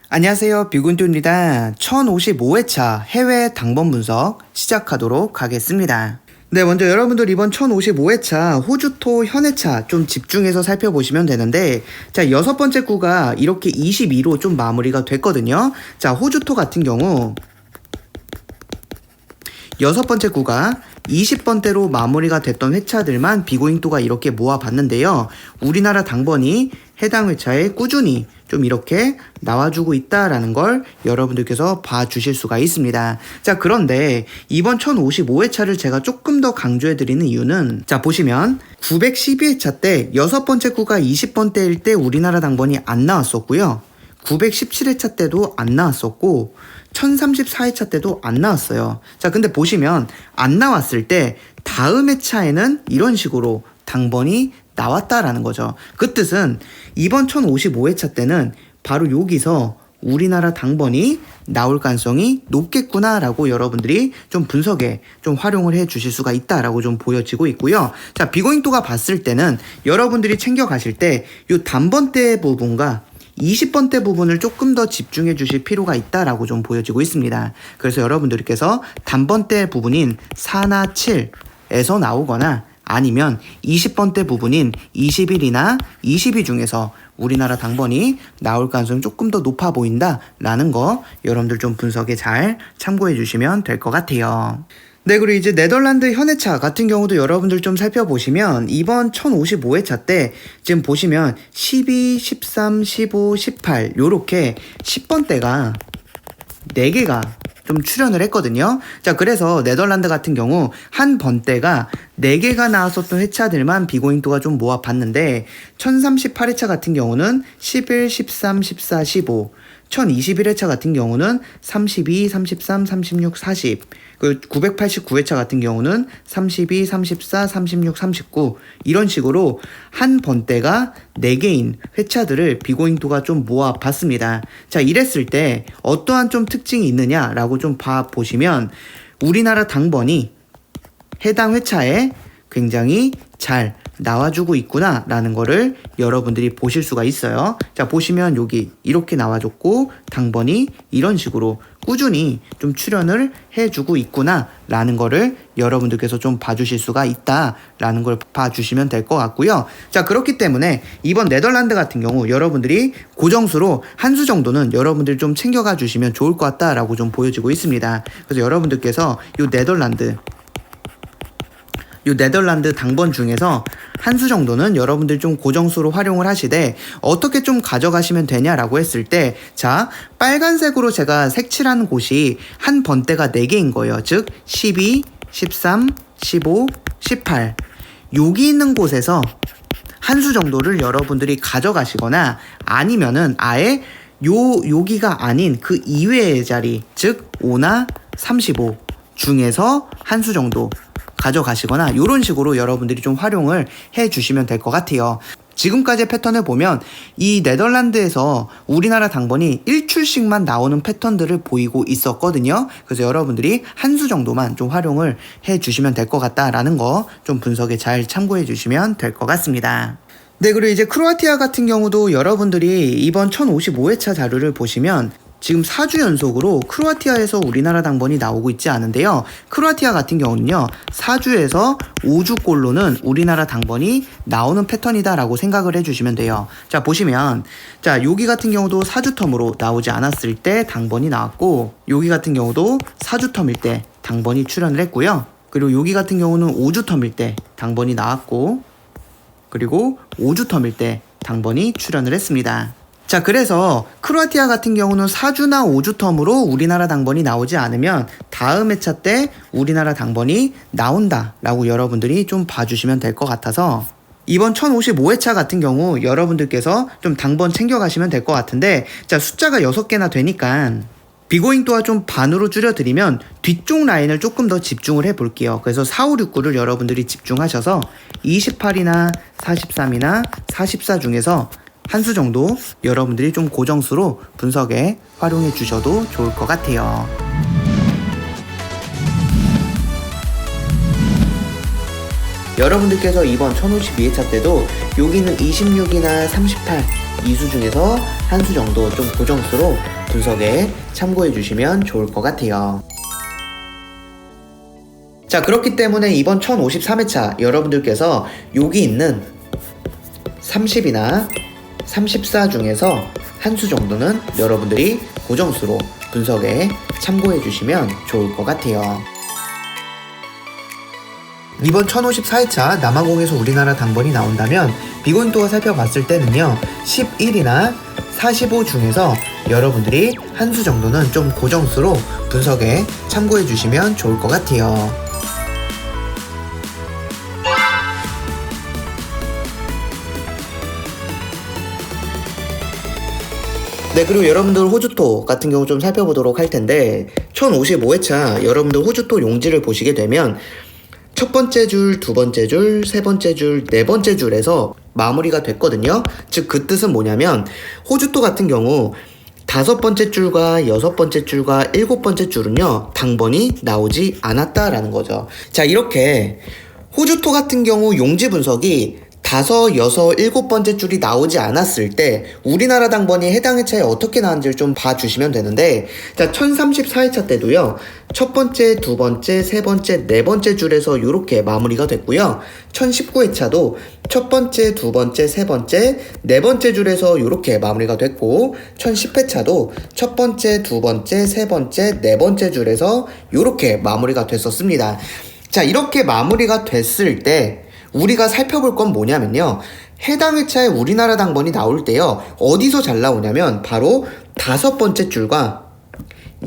안녕하세요, 뷰군두입니다. 1055회차 해외 당번 분석 시작하도록 하겠습니다. 네, 먼저 여러분들 이번 1055회차 호주토 현해차 좀 집중해서 살펴보시면 되는데, 자, 여섯 번째 구가 이렇게 22로 좀 마무리가 됐거든요. 자, 호주토 같은 경우 여섯 번째 구가 20번대로 마무리가 됐던 회차들만 비고잉도가 이렇게 모아봤는데요. 우리나라 당번이 해당 회차에 꾸준히 좀 이렇게 나와주고 있다라는 걸 여러분들께서 봐주실 수가 있습니다. 자, 그런데 이번 1055회차를 제가 조금 더 강조해드리는 이유는, 자, 보시면 912회차 때 여섯 번째 구가 20번대일 때 우리나라 당번이 안 나왔었고요. 917회차 때도 안 나왔었고 1034회차 때도 안 나왔어요. 자, 근데 보시면 안 나왔을 때 다음 회차에는 이런 식으로 당번이 나왔다라는 거죠. 그 뜻은 이번 1055회차 때는 바로 여기서 우리나라 당번이 나올 가능성이 높겠구나라고 여러분들이 좀 분석에 좀 활용을 해 주실 수가 있다라고 좀 보여지고 있고요. 자, 비고잉도가 봤을 때는 여러분들이 챙겨 가실 때 이 단번대 부분과 20번대 부분을 조금 더 집중해 주실 필요가 있다라고 좀 보여지고 있습니다. 그래서 여러분들께서 단번대 부분인 4나 7에서 나오거나 아니면 20번대 부분인 21이나 22 중에서 우리나라 당번이 나올 가능성이 조금 더 높아 보인다라는 거 여러분들 좀 분석에 잘 참고해 주시면 될 것 같아요. 네, 그리고 이제 네덜란드 현해차 같은 경우도 여러분들 좀 살펴보시면 이번 1055회차 때 지금 보시면 12, 13, 15, 18 요렇게 10번대가 4개가 좀 출연을 했거든요. 자, 그래서 네덜란드 같은 경우 한 번대가 4개가 나왔었던 회차들만 비고잉도가 좀 모아봤는데 1038회차 같은 경우는 11, 13, 14, 15 1021회차 같은 경우는 32, 33, 36, 40 그 989회차 같은 경우는 32, 34, 36, 39 이런 식으로 한 번대가 4개인 회차들을 비고잉도가 좀 모아봤습니다. 자, 이랬을 때 어떠한 좀 특징이 있느냐라고 좀 봐보시면 우리나라 당번이 해당 회차에 굉장히 잘 나와주고 있구나 라는 거를 여러분들이 보실 수가 있어요. 자, 보시면 여기 이렇게 나와줬고 당번이 이런 식으로 꾸준히 좀 출연을 해주고 있구나 라는 거를 여러분들께서 좀 봐주실 수가 있다 라는 걸 봐주시면 될 것 같고요. 자, 그렇기 때문에 이번 네덜란드 같은 경우 여러분들이 고정수로 한 수 정도는 여러분들이 좀 챙겨가 주시면 좋을 것 같다 라고 좀 보여지고 있습니다. 그래서 여러분들께서 이 네덜란드 당번 중에서 한 수 정도는 여러분들 좀 고정수로 활용을 하시되 어떻게 좀 가져가시면 되냐라고 했을 때, 자, 빨간색으로 제가 색칠한 곳이 한 번대가 4개인 거예요. 즉 12, 13, 15, 18 여기 있는 곳에서 한 수 정도를 여러분들이 가져가시거나 아니면은 아예 여기가 아닌 그 이외의 자리, 즉 5나 35 중에서 한 수 정도 가져가시거나 이런 식으로 여러분들이 좀 활용을 해 주시면 될 것 같아요. 지금까지의 패턴을 보면 이 네덜란드에서 우리나라 당번이 1출씩만 나오는 패턴들을 보이고 있었거든요. 그래서 여러분들이 한 수 정도만 좀 활용을 해 주시면 될 것 같다라는 거 좀 분석에 잘 참고해 주시면 될 것 같습니다. 네, 그리고 이제 크로아티아 같은 경우도 여러분들이 이번 1055회차 자료를 보시면 지금 4주 연속으로 크로아티아에서 우리나라 당번이 나오고 있지 않은데요. 크로아티아 같은 경우는요, 4주에서 5주꼴로는 우리나라 당번이 나오는 패턴이다라고 생각을 해주시면 돼요. 자, 보시면, 자, 여기 같은 경우도 4주 텀으로 나오지 않았을 때 당번이 나왔고, 여기 같은 경우도 4주 텀일 때 당번이 출연을 했고요. 그리고 여기 같은 경우는 5주 텀일 때 당번이 나왔고, 그리고 5주 텀일 때 당번이 출연을 했습니다. 자, 그래서 크로아티아 같은 경우는 4주나 5주 텀으로 우리나라 당번이 나오지 않으면 다음 회차 때 우리나라 당번이 나온다라고 여러분들이 좀 봐주시면 될 것 같아서 이번 1055회차 같은 경우 여러분들께서 좀 당번 챙겨가시면 될 것 같은데, 자, 숫자가 6개나 되니까 비고잉도와 좀 반으로 줄여드리면 뒤쪽 라인을 조금 더 집중을 해볼게요. 그래서 4, 5, 6, 9를 여러분들이 집중하셔서 28이나 43이나 44 중에서 한 수 정도 여러분들이 좀 고정수로 분석에 활용해 주셔도 좋을 것 같아요. 여러분들께서 이번 1052회차 때도 여기는 26이나 38 이 수 중에서 한 수 정도 좀 고정수로 분석에 참고해 주시면 좋을 것 같아요. 자, 그렇기 때문에 이번 1053회차 여러분들께서 여기 있는 30이나 34 중에서 한 수 정도는 여러분들이 고정수로 분석에 참고해 주시면 좋을 것 같아요. 이번 1054회차 남아공에서 우리나라 당번이 나온다면 비고잉도가 살펴봤을 때는요 11이나 45 중에서 여러분들이 한 수 정도는 좀 고정수로 분석에 참고해 주시면 좋을 것 같아요. 네, 그리고 여러분들 호주토 같은 경우 좀 살펴보도록 할 텐데 1055회차 여러분들 호주토 용지를 보시게 되면 첫 번째 줄, 두 번째 줄, 세 번째 줄, 네 번째 줄에서 마무리가 됐거든요. 즉 그 뜻은 뭐냐면 호주토 같은 경우 다섯 번째 줄과 여섯 번째 줄과 일곱 번째 줄은요 당번이 나오지 않았다라는 거죠. 자, 이렇게 호주토 같은 경우 용지 분석이 다섯, 여섯, 일곱 번째 줄이 나오지 않았을 때 우리나라 당번이 해당 회차에 어떻게 나왔는지를 좀 봐주시면 되는데, 자, 1034회차 때도요 첫 번째, 두 번째, 세 번째, 네 번째 줄에서 이렇게 마무리가 됐고요. 1019회차도 첫 번째, 두 번째, 세 번째, 네 번째 줄에서 이렇게 마무리가 됐고 1010회차도 첫 번째, 두 번째, 세 번째, 네 번째 줄에서 이렇게 마무리가 됐었습니다. 자, 이렇게 마무리가 됐을 때 우리가 살펴볼 건 뭐냐면요 해당 회차에 우리나라 당번이 나올 때요 어디서 잘 나오냐면 바로 다섯 번째 줄과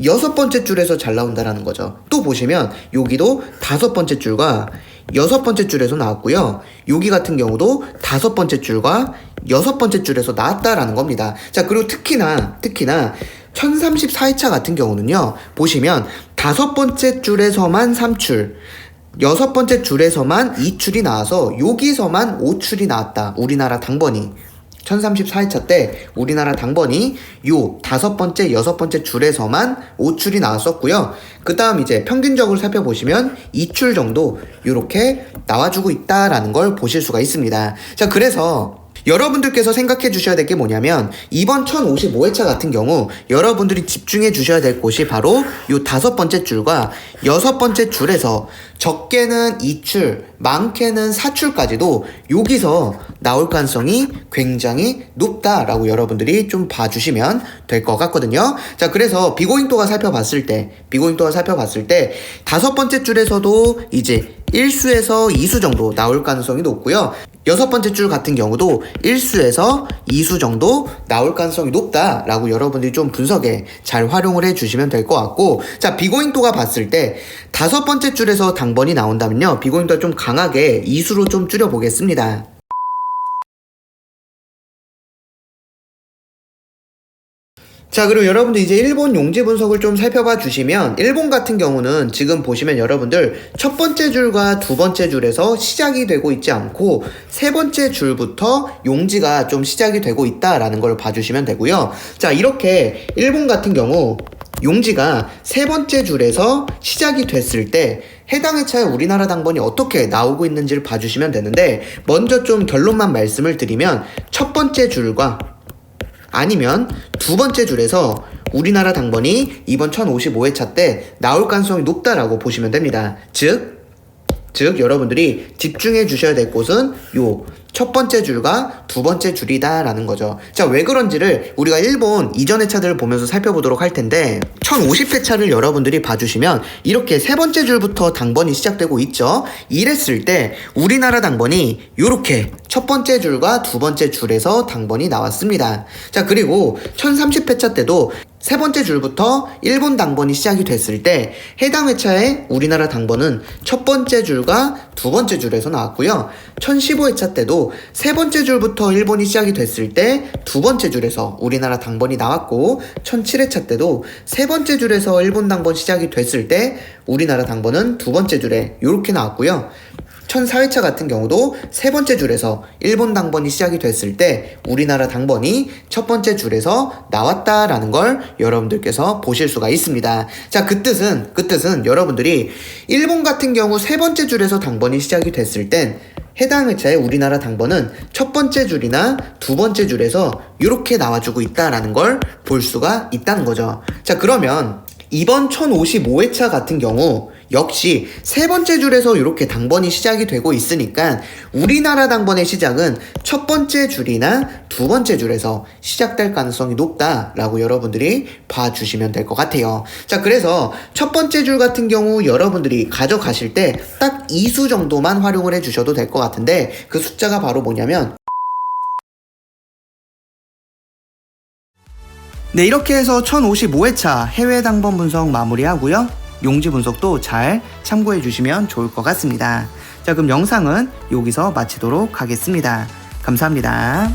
여섯 번째 줄에서 잘 나온다라는 거죠. 또 보시면 여기도 다섯 번째 줄과 여섯 번째 줄에서 나왔고요 여기 같은 경우도 다섯 번째 줄과 여섯 번째 줄에서 나왔다라는 겁니다. 자, 그리고 특히나 1034회차 같은 경우는요 보시면 다섯 번째 줄에서만 3출, 여섯 번째 줄에서만 2출이 나와서 여기서만 5출이 나왔다. 우리나라 당번이 1034회차 때 우리나라 당번이 요 다섯 번째, 여섯 번째 줄에서만 5출이 나왔었고요. 그 다음 이제 평균적으로 살펴보시면 2출 정도 이렇게 나와주고 있다라는 걸 보실 수가 있습니다. 자, 그래서 여러분들께서 생각해 주셔야 될 게 뭐냐면 이번 1055회차 같은 경우 여러분들이 집중해 주셔야 될 곳이 바로 요 다섯 번째 줄과 여섯 번째 줄에서 적게는 2출, 많게는 4출까지도 여기서 나올 가능성이 굉장히 높다라고 여러분들이 좀 봐주시면 될 것 같거든요. 자, 그래서 비고잉도가 살펴봤을 때 다섯 번째 줄에서도 이제 1수에서 2수 정도 나올 가능성이 높고요. 여섯 번째 줄 같은 경우도 1수에서 2수 정도 나올 가능성이 높다라고 여러분들이 좀 분석에 잘 활용을 해주시면 될 것 같고, 자, 비고잉도가 봤을 때 다섯 번째 줄에서 당번이 나온다면요 비고잉도가 좀 강하게 2수로 좀 줄여보겠습니다. 자, 그리고 여러분들 이제 일본 용지 분석을 좀 살펴봐 주시면 일본 같은 경우는 지금 보시면 여러분들 첫 번째 줄과 두 번째 줄에서 시작이 되고 있지 않고 세 번째 줄부터 용지가 좀 시작이 되고 있다라는 걸 봐주시면 되고요. 자, 이렇게 일본 같은 경우 용지가 세 번째 줄에서 시작이 됐을 때 해당 회차에 우리나라 당번이 어떻게 나오고 있는지를 봐주시면 되는데, 먼저 좀 결론만 말씀을 드리면 첫 번째 줄과 아니면 두 번째 줄에서 우리나라 당번이 이번 1055회차 때 나올 가능성이 높다라고 보시면 됩니다. 즉 여러분들이 집중해 주셔야 될 곳은 요 첫 번째 줄과 두 번째 줄이다라는 거죠. 자, 왜 그런지를 우리가 일본 이전 회차들을 보면서 살펴보도록 할 텐데 1050회차를 여러분들이 봐주시면 이렇게 세 번째 줄부터 당번이 시작되고 있죠. 이랬을 때 우리나라 당번이 요렇게 첫 번째 줄과 두 번째 줄에서 당번이 나왔습니다. 자, 그리고 1030회차 때도 세 번째 줄부터 일본 당번이 시작이 됐을 때 해당 회차에 우리나라 당번은 첫 번째 줄과 두 번째 줄에서 나왔고요. 1015회차 때도 세 번째 줄부터 일본이 시작이 됐을 때 두 번째 줄에서 우리나라 당번이 나왔고, 1007회차 때도 세 번째 줄에서 일본 당번 시작이 됐을 때 우리나라 당번은 두 번째 줄에 이렇게 나왔고요. 1004회차 같은 경우도 세 번째 줄에서 일본 당번이 시작이 됐을 때 우리나라 당번이 첫 번째 줄에서 나왔다라는 걸 여러분들께서 보실 수가 있습니다. 자, 그 뜻은 여러분들이 일본 같은 경우 세 번째 줄에서 당번이 시작이 됐을 땐 해당 회차의 우리나라 당번은 첫 번째 줄이나 두 번째 줄에서 이렇게 나와주고 있다라는 걸 볼 수가 있다는 거죠. 자, 그러면 이번 1055회차 같은 경우 역시 세 번째 줄에서 이렇게 당번이 시작이 되고 있으니까 우리나라 당번의 시작은 첫 번째 줄이나 두 번째 줄에서 시작될 가능성이 높다라고 여러분들이 봐주시면 될 것 같아요. 자, 그래서 첫 번째 줄 같은 경우 여러분들이 가져가실 때 딱 2수 정도만 활용을 해주셔도 될 것 같은데 그 숫자가 바로 뭐냐면 네, 이렇게 해서 1055회차 해외 당번 분석 마무리하고요. 용지 분석도 잘 참고해 주시면 좋을 것 같습니다. 자, 그럼 영상은 여기서 마치도록 하겠습니다. 감사합니다.